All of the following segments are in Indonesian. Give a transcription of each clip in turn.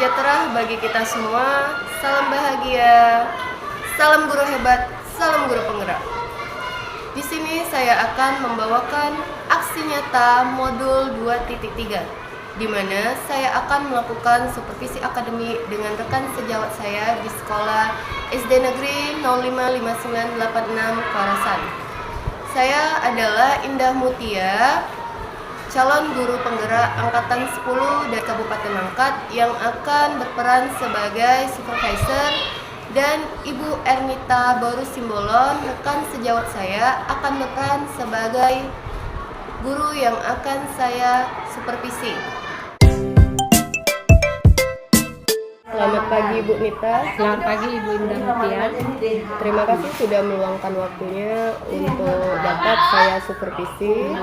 sejahtera bagi kita semua. Salam bahagia, salam guru hebat, salam guru penggerak. Di sini saya akan membawakan aksi nyata modul 2.3, di mana saya akan melakukan supervisi akademik dengan rekan sejawat saya di sekolah SD Negeri 055986 Karasan. Saya adalah Indah Mutia, calon guru penggerak angkatan 10 dari Kabupaten Langkat yang akan berperan sebagai supervisor, dan Ibu Ernita Boru Simbolon, rekan sejawat saya, akan berperan sebagai guru yang akan saya supervisi. Selamat pagi Ibu Nita. Selamat pagi Ibu Indah Mutia. Terima kasih sudah meluangkan waktunya untuk dapat saya supervisi.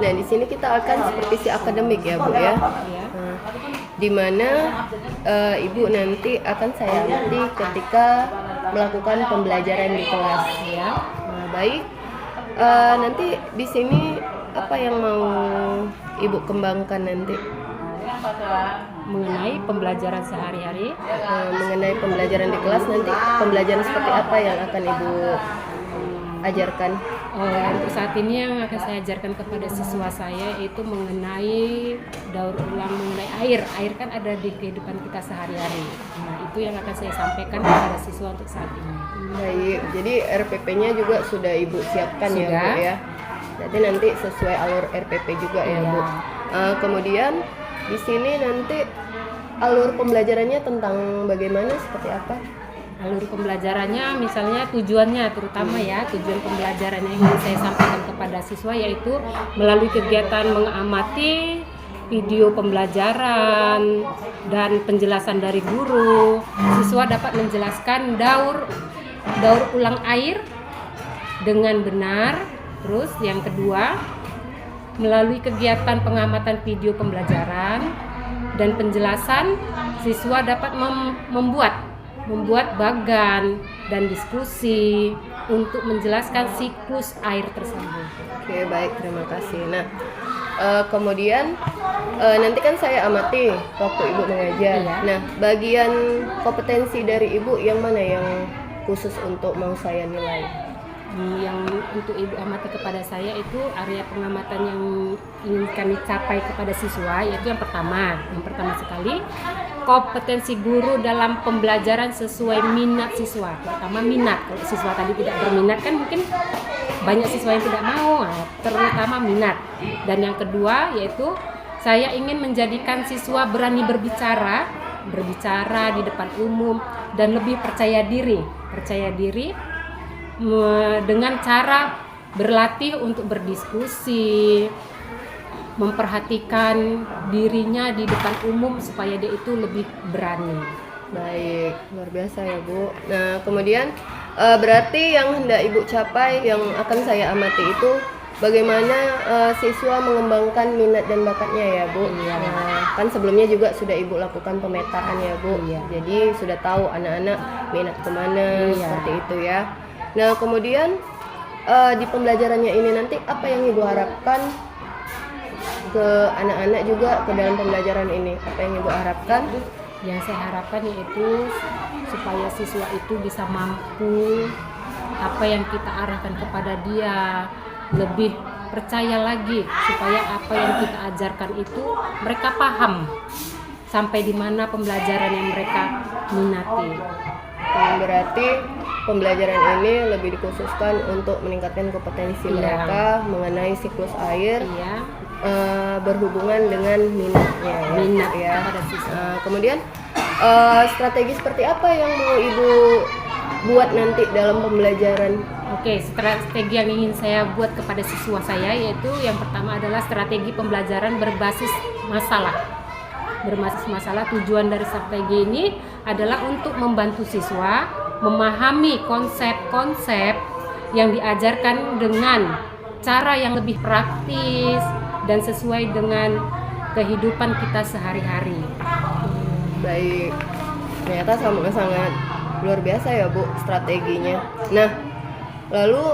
Nah, di sini kita akan supervisi akademik ya Bu ya. Nah, di mana Ibu nanti akan saya amati ketika melakukan pembelajaran di kelas ya. Nah, baik. Nanti di sini apa yang mau Ibu kembangkan nanti? Mengenai pembelajaran sehari-hari. Mengenai pembelajaran di kelas, nanti pembelajaran seperti apa yang akan Ibu ajarkan? Untuk saat ini yang akan saya ajarkan kepada siswa saya itu mengenai daur ulang mengenai air. Air kan ada di kehidupan kita sehari-hari. Nah, itu yang akan saya sampaikan kepada siswa untuk saat ini. Baik, jadi RPP-nya juga sudah Ibu siapkan Sudah. ya Bu ya. Jadi nanti sesuai alur RPP juga ya Bu. Kemudian di sini nanti alur pembelajarannya tentang bagaimana, seperti apa? Alur pembelajarannya misalnya tujuannya terutama ya, tujuan pembelajaran yang ingin saya sampaikan kepada siswa yaitu melalui kegiatan mengamati video pembelajaran dan penjelasan dari guru, siswa dapat menjelaskan daur ulang air dengan benar. Terus yang kedua, melalui kegiatan pengamatan video pembelajaran dan penjelasan, siswa dapat membuat bagan dan diskusi untuk menjelaskan siklus air tersebut. Oke, baik, terima kasih. Nah, kemudian nanti kan saya amati waktu Ibu mengajar. Iya. Nah, bagian kompetensi dari Ibu yang mana yang khusus untuk mau saya nilai? Yang untuk Ibu amati kepada saya itu area pengamatan yang ingin kami capai kepada siswa, yaitu yang pertama sekali kompetensi guru dalam pembelajaran sesuai minat siswa. Pertama minat, kalau siswa tadi tidak berminat kan mungkin banyak siswa yang tidak mau, terutama minat. Dan yang kedua yaitu saya ingin menjadikan siswa berani berbicara di depan umum dan lebih percaya diri dengan cara berlatih untuk berdiskusi, memperhatikan dirinya di depan umum supaya dia itu lebih berani. Baik, luar biasa ya Bu. Nah, kemudian berarti yang hendak Ibu capai, yang akan saya amati itu bagaimana siswa mengembangkan minat dan bakatnya ya Bu. Iya. Nah, kan sebelumnya juga sudah Ibu lakukan pemetaan ya Bu. Iya. Jadi sudah tahu anak-anak minat kemana, Iya. seperti itu ya. Nah, kemudian di pembelajarannya ini nanti apa yang Ibu harapkan ke anak-anak juga ke dalam pembelajaran ini? Apa yang Ibu harapkan? Yang saya harapkan yaitu supaya siswa itu bisa mampu apa yang kita arahkan kepada dia, lebih percaya lagi supaya apa yang kita ajarkan itu mereka paham sampai di mana pembelajaran yang mereka minati. Berarti pembelajaran ini lebih dikhususkan untuk meningkatkan kompetensi Iya. mereka mengenai siklus air, Iya, berhubungan dengan minatnya minat ya. kepada siswa. Kemudian strategi seperti apa yang mau Ibu buat nanti dalam pembelajaran? Oke, strategi yang ingin saya buat kepada siswa saya yaitu yang pertama adalah strategi pembelajaran berbasis masalah. Tujuan dari strategi ini adalah untuk membantu siswa memahami konsep-konsep yang diajarkan dengan cara yang lebih praktis dan sesuai dengan kehidupan kita sehari-hari. Baik, ternyata sangat luar biasa ya Bu strateginya. Nah, lalu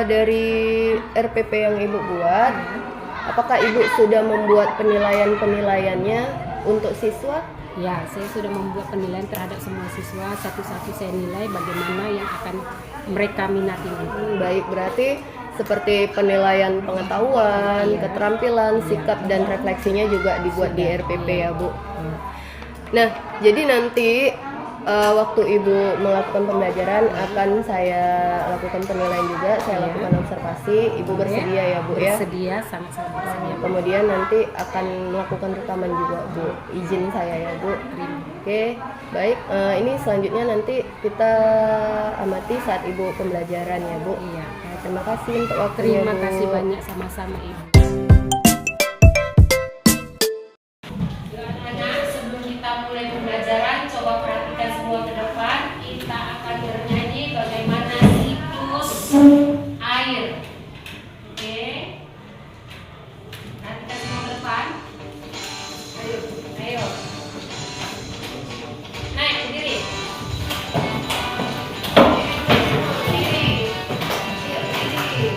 dari RPP yang Ibu buat, Apakah Ibu sudah membuat penilaian-penilaiannya untuk siswa? Ya, saya sudah membuat penilaian terhadap semua siswa, satu-satu saya nilai bagaimana yang akan mereka minati nanti. Baik, berarti seperti penilaian pengetahuan, Iya. keterampilan, Iya. sikap dan refleksinya juga dibuat di Sudah. RPP Iya. ya, Bu. Iya. Nah, jadi nanti waktu Ibu melakukan pembelajaran akan saya lakukan penilaian juga, saya Iya. lakukan observasi. Ibu bersedia ya, Bu ya? Bersedia, sangat-sangat bersedia. Kemudian nanti akan melakukan rekaman juga, Bu. Izin saya ya, Bu. Terima. Oke, baik. Ini selanjutnya nanti kita amati saat Ibu pembelajaran ya, Bu. Iya. Terima kasih untuk waktunya, Terima Bu. kasih banyak, sama-sama Ibu. Anak-anak, sebelum kita mulai pembelajaran, coba perhatikan semua ke depan. Kita akan bernyanyi bagaimana siklus air. Oke. Perhatikan semua ke depan. Ayo, ayo. Naik berdiri. Berdiri. Ayo, berdiri.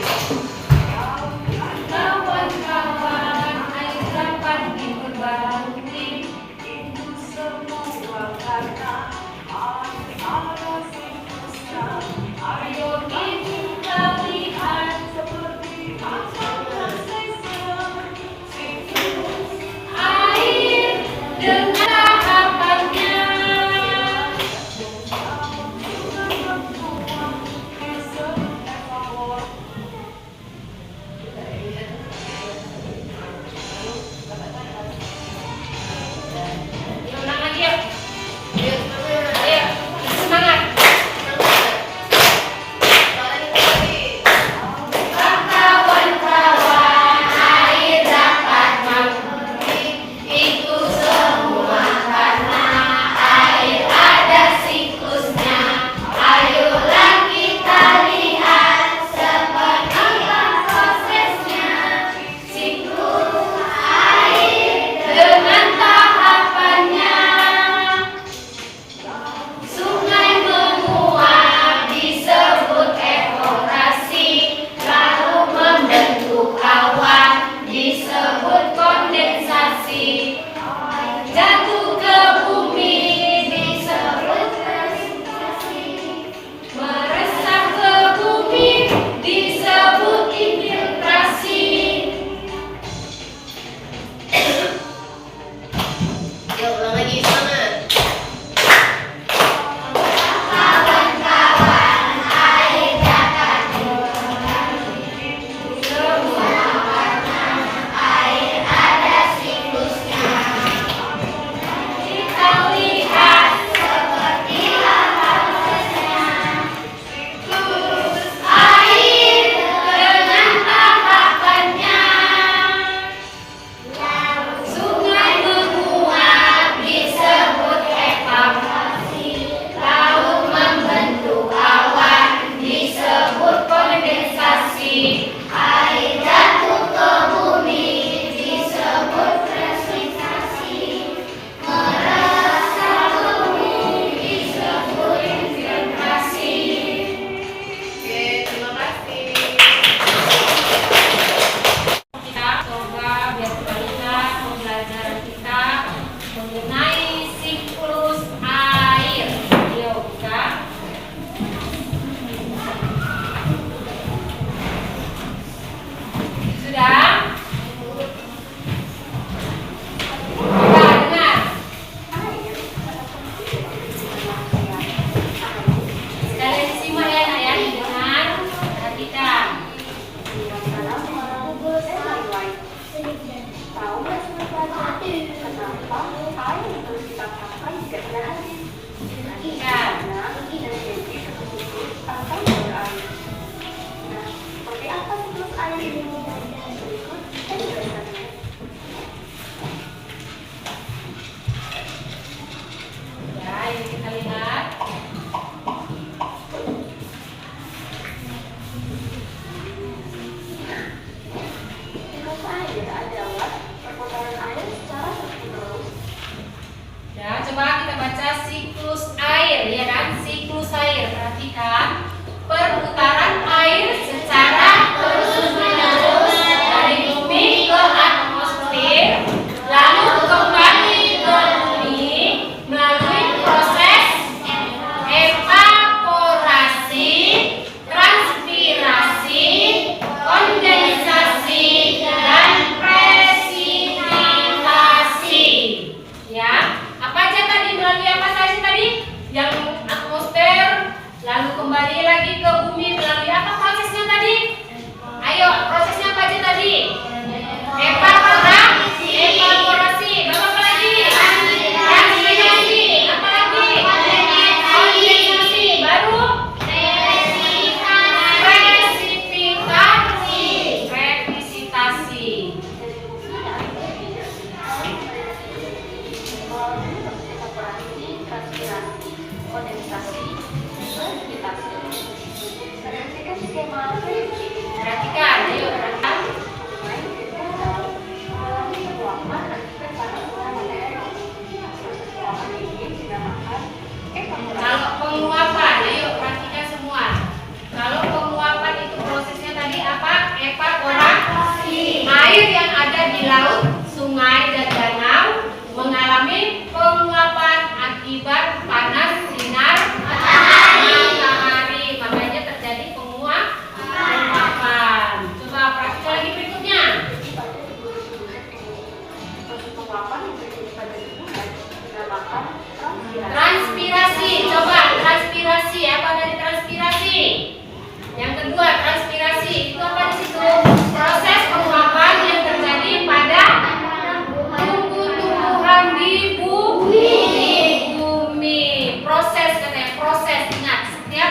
di laut, sungai, dan danau mengalami penguapan akibat panas sinar matahari. Makanya terjadi penguapan. Coba praktik lagi berikutnya. Transpirasi. Coba transpirasi. Apa dari transpirasi? Yang kedua, transpirasi itu apa di situ? Proses penguapan yang terjadi pada tumbuh-tumbuhan di bumi. Proses katanya, proses. Ingat, setiap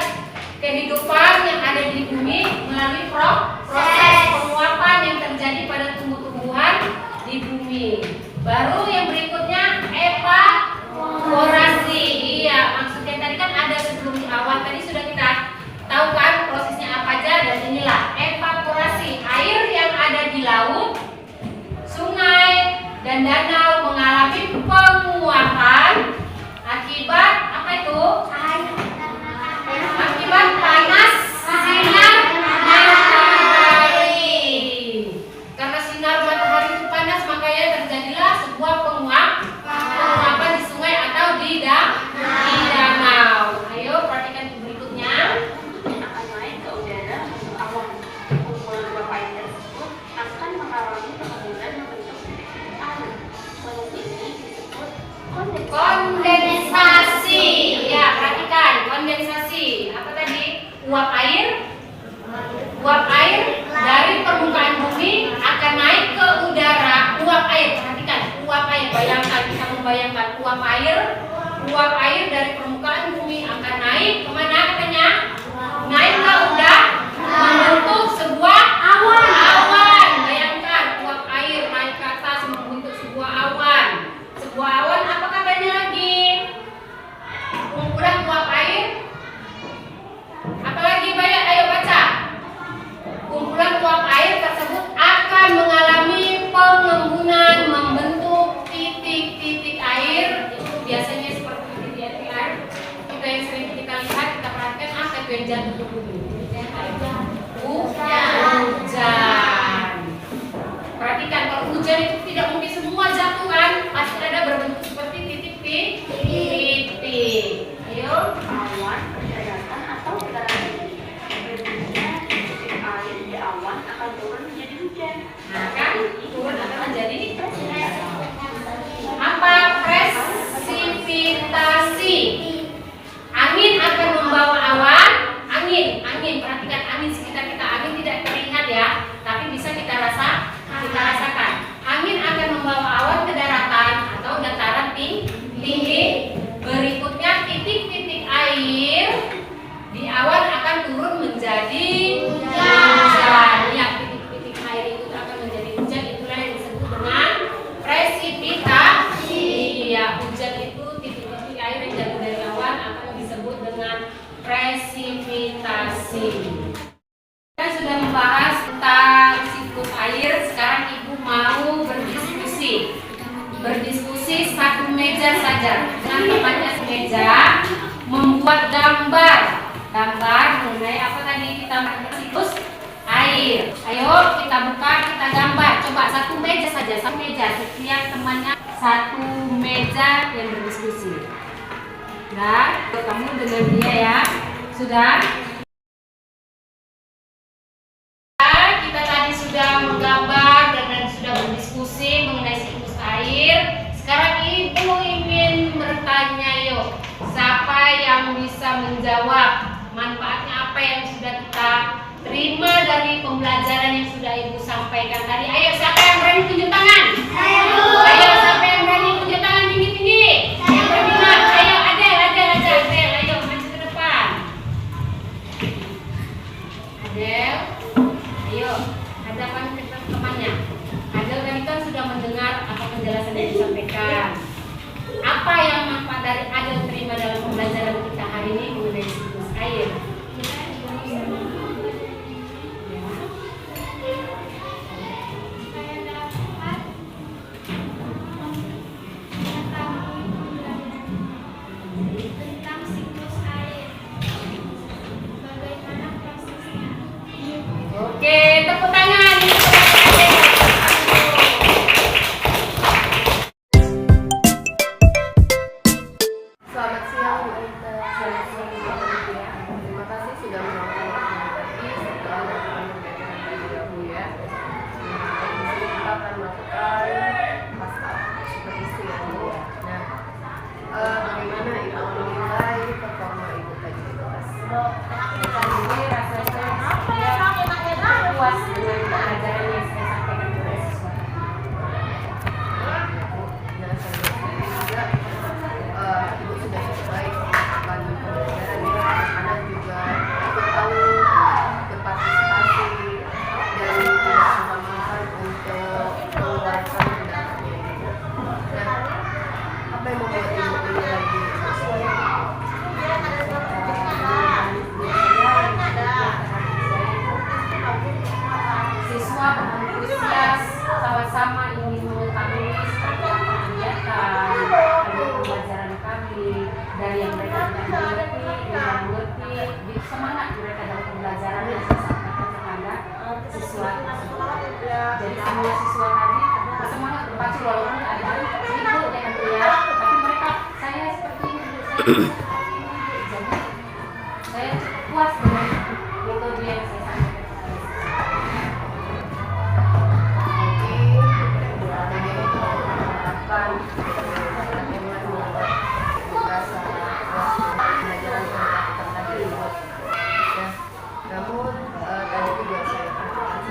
kehidupan yang ada di bumi melalui proses penguapan yang terjadi pada tumbuh-tumbuhan di bumi. Baru yang berikutnya evaporasi. Iya, maksudnya tadi kan ada sebelum di awal tadi sudah kita tahu kan prosesnya apa aja, dan inilah evaporasi. Air yang ada di laut, sungai, dan danau mengalami penguapan akibat apa itu? Akibat panas sinar matahari. Karena sinar matahari itu panas, makanya terjadilah sebuah penguapan di sungai atau di danau. Ayo perhatikan berikutnya. Akan naik ke udara untuk awan. Kumpulan uap air tersebut akan mengalami pengembunan membentuk titik air. Proses ini disebut Kondensasi. Ya, perhatikan kondensasi. Apa tadi? Uap air. Uap air dari permukaan bumi akan naik ke udara. Uap air, perhatikan. Uap air, bayangkan, kita membayangkan uap air. Uap air dari permukaan bumi akan naik kemana katanya? Naik ke udara, membentuk sebuah awan. Bayangkan uap air naik ke atas membentuk sebuah awan. Sebuah awan apa katanya lagi? Kumpulan uap air. Apalagi banyak, ayo baca. Kumpulan uap air tersebut akan mengalami pengembunan membentuk titik-titik air. Itu biasanya seperti titik air kita yang sering kita lihat, kita perhatikan itu yang jatuh ke bumi. Hujan. Perhatikan, kalau hujan itu tidak mungkin semua jatuh kan, pasti ada berbentuk seperti titik-titik. Ayo. awan pergerakan atau getaran tinggi. Berikutnya, titik air di awan akan turun menjadi hujan. Nah kan, turun akan menjadi apa? Presipitasi. Angin akan membawa awan. Angin, perhatikan angin sekitar kita. Angin tidak terlihat ya, tapi bisa kita rasakan. Angin akan membawa awan ke daratan atau dataran tinggi. Berikutnya titik-titik air di awan akan turun menjadi hujan. Ya, titik-titik air itu akan menjadi hujan. Itulah yang disebut dengan presipitasi. Ya, hujan itu titik-titik air yang jatuh dari awan akan disebut dengan presipitasi. Kita sudah membahas tentang siklus air. Sekarang ibu mau berdiskusi satu meja saja dengan temannya semeja, membuat gambar mengenai apa tadi kita bahas siklus air. Ayo kita buka, kita gambar. Coba satu meja saja, setiap temannya satu meja yang berdiskusi. Nah, kamu dengan dia ya. Sudah? Kita tadi sudah menggambar dan sudah berdiskusi mengenai siklus air. Sekarang ibu ingin bertanya, yuk, siapa yang bisa menjawab manfaatnya apa yang sudah kita terima dari pembelajaran yang sudah ibu sampaikan tadi? Ayo, siapa yang berani tunjuk tangan? Ayo, siapa yang berani tunjuk tangan tinggi-tinggi? Yang berminat, ayo, Adel, ayo maju ke depan. Adel, ayo, hadapan temannya. Adel tadi kan sudah mendengar apa penjelasan yang disampaikan. Apa yang manfaat dari Adel terima dalam pembelajaran kita hari ini mengenai siklus air? Jadi rasanya saya puas dengan pelajaran yang saya sampaikan kepada siswa. Nah, saya juga ibu sudah sesuai melakukan pembelajaran ya, anak-anak juga ikut tahu, berpartisipasi, dan tidak sungkan-sungkan untuk mengeluarkan pendapatnya. Nah, apa yang membuat ibu ini lagi sesuai? Siswa antusias sama-sama ingin mengetahui seperti apa kegiatan pembelajaran kami, dari yang mereka tidak mengerti, yang mengerti, jadi semangat mereka dalam pembelajaran yang saya sampaikan kepada siswa tersebut. Jadi semua siswa tadi bersemangat berpacu walaupun ada ribut dengan teriak, tapi mereka saya seperti ini, saya seperti ini. Jadi saya puas dengan metode yang saya sampaikan kepada siswa. Namun tadi juga saya katakan,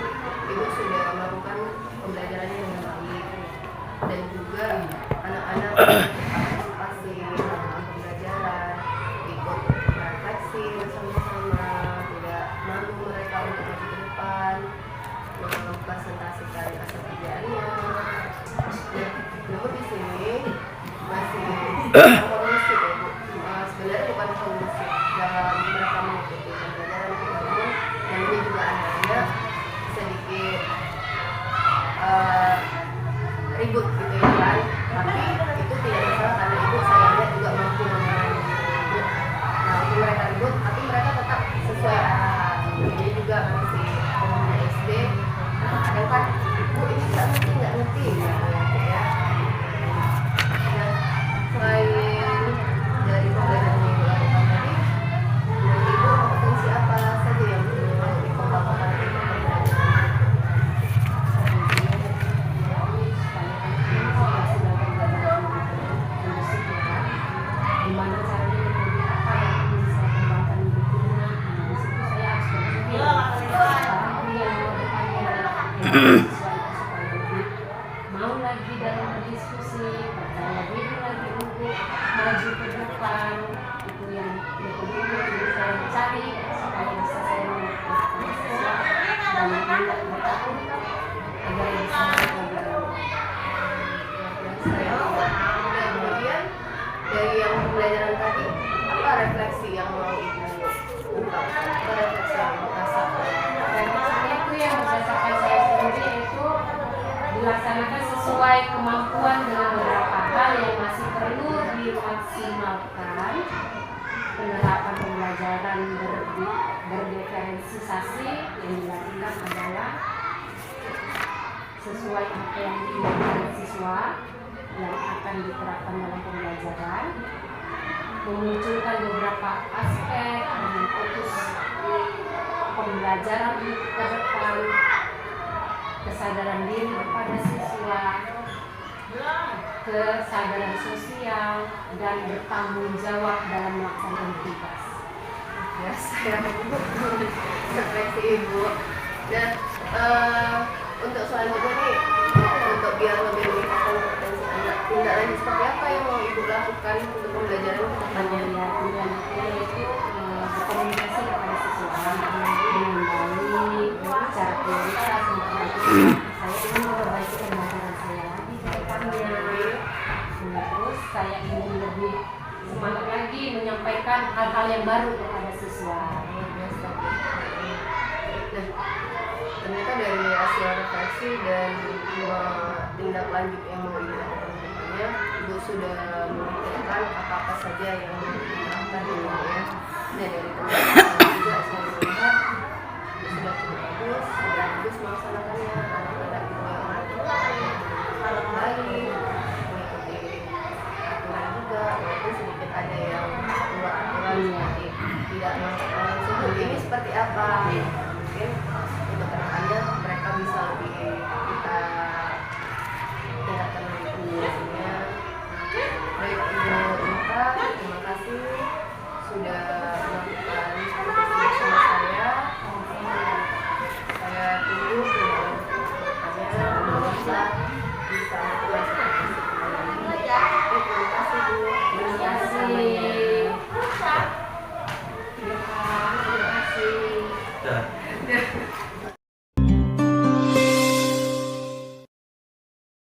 ibu sudah melakukan pembelajarannya dengan baik, dan juga anak-anak partisipasi dalam pembelajaran, ikut refleksi bersama-sama, tidak malu mereka untuk maju ke depan, mempresentasikan hasil kerjaannya. Nah, namun di sini masih kondusif ya Bu. Sebenarnya bukan kondusif dalam mereka mengikuti pembelajaran itu, namun namanya juga anak-anak sedikit ribut gitu ya kan. Tapi itu tidak masalah karena ibu saya lihat juga mampu menangani ibu. Nah, itu mereka ribut tapi mereka tetap sesuai arahan. Ini juga masih pemuda SD. Kadang kan ibu ini nggak ngerti gitu ya. Nah, selain dari pembelajaran yang ibu lakukan tadi, menurut ibu kompetensi apa saja yang perlu dikembangkan di pembelajaran? Gimana caranya metode apa yang ingin saya kembangkan berikutnya? Di situ saya harus berpikir sekarang yang depannya siswa itu supaya lebih mau lagi dalam berdiskusi, percaya diri lagi untuk maju ke depan. Itu yang metode yang saya cari supaya bisa saya mengerti siswa dan anak mereka pun agar bisa belajar. Dan kemudian dari yang pembelajaran tadi, apa refleksi yang mau ibu ungkapkan? Apa refleksi yang ibu rasakan? Refleksi itu yang berdasarkan saya sendiri itu dilaksanakan sesuai kemampuan dengan beberapa hal yang masih perlu dimaksimalkan. Penerapan pembelajaran berdiferensiasi yang dilakukan adalah sesuai apa yang diinginkan siswa yang akan diterapkan dalam pembelajaran, memunculkan beberapa aspek dengan fokus pembelajaran ke depan, kesadaran diri kepada siswa, kesadaran sosial, dan bertanggung jawab dalam melaksanakan tugas. Ya, saya refleksi ibu. Dan untuk selanjutnya nih, untuk biar lebih meningkatkan kompetensi anak, tindak lanjut seperti apa yang mau ibu lakukan untuk pembelajaran ke depannya? Ya, kemudian itu berkomunikasi kepada siswa dengan baik, cara prioritas saya ingin memperbaiki pembelajaran saya lagi ke depannya. Terus saya ingin lebih semangat lagi menyampaikan hal-hal yang baru kepada siswa. Nah, ternyata dari hasil refleksi dan tindak lanjut yang mau ibu lakukan ke depannya, ibu sudah memikirkan apa-apa saja yang mau diterapkan di rumahnya. Nah, dari pembelajaran juga saya melihat ibu sudah cukup bagus melaksanakannya. Anak-anak juga kalau baik mengikuti aturan juga, walaupun sedikit ada yang keluar aturan seperti tidak masuk ini seperti apa. Mungkin untuk kedepannya mereka bisa lebih kita tingkatkan lagi pembelajarannya. Baik Ibu Inka, terima kasih sudah melakukan diskusi Dah.